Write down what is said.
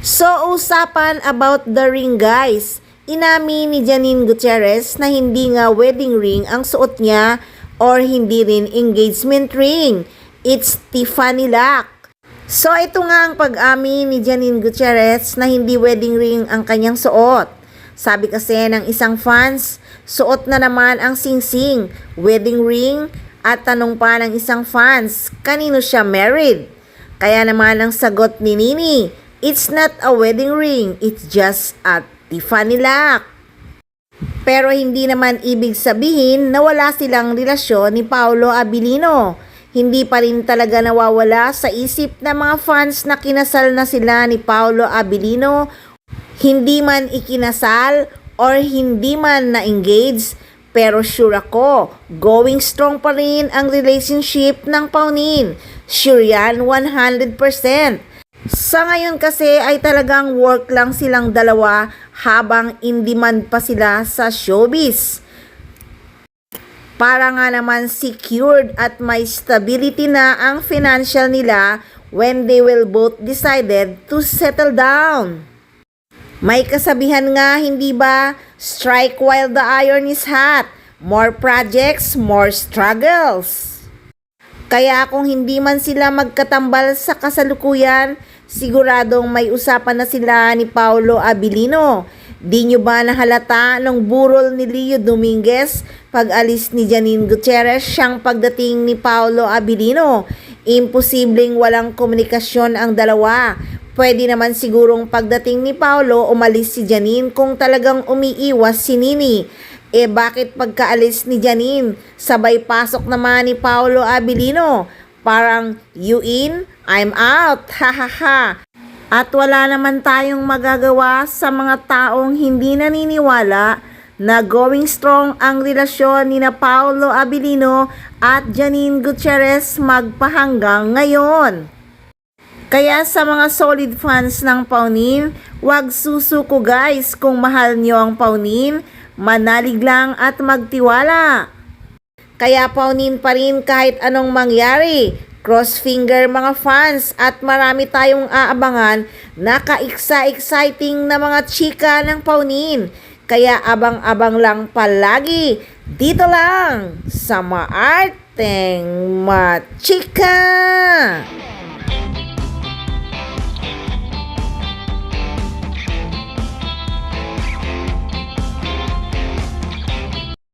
So, usapan about the ring guys. Inamin ni Janine Gutierrez na hindi nga wedding ring ang suot niya or hindi rin engagement ring. It's Tiffany lock. So, ito nga ang pag-amin ni Janine Gutierrez na hindi wedding ring ang kanyang suot. Sabi kasi ng isang fans, suot na naman ang singsing, wedding ring, at tanong pa ng isang fans, kanino siya married? Kaya naman ang sagot ni Nini, it's not a wedding ring, it's just a Tiffany lock. Pero hindi naman ibig sabihin na wala silang relasyon ni Paolo Abilino. Hindi pa rin talaga nawawala sa isip ng mga fans na kinasal na sila ni Paolo Abilino. Hindi man ikinasal or hindi man na-engage, pero sure ako, going strong pa rin ang relationship ng Paunin. Sure yan, 100%. Sa ngayon kasi ay talagang work lang silang dalawa habang in demand pa sila sa showbiz. Para nga naman secured at may stability na ang financial nila when they will both decided to settle down. May kasabihan nga, hindi ba? Strike while the iron is hot. More projects, more struggles. Kaya kung hindi man sila magkatambal sa kasalukuyan, siguradong may usapan na sila ni Paolo Abilino. Di nyo ba nahalata nung burol ni Leo Dominguez pag alis ni Janine Gutierrez siyang pagdating ni Paolo Abilino? Imposibleng walang komunikasyon ang dalawa. Pwede naman sigurong pagdating ni Paolo umalis si Janine kung talagang umiiwas si Nini. Bakit pagkaalis ni Janine, sabay pasok naman ni Paolo Abilino? Parang, you in, I'm out, hahaha. At wala naman tayong magagawa sa mga taong hindi naniniwala na going strong ang relasyon ni na Paolo Abilino at Janine Gutierrez magpahanggang ngayon. Kaya sa mga solid fans ng Paunin, wag susuko guys kung mahal nyo ang Paunin, manalig lang at magtiwala. Kaya Paunin pa rin kahit anong mangyari. Cross finger mga fans at marami tayong aabangan na ka-exciting na mga chika ng Paunin. Kaya abang-abang lang palagi dito lang sa Maarteng Machika!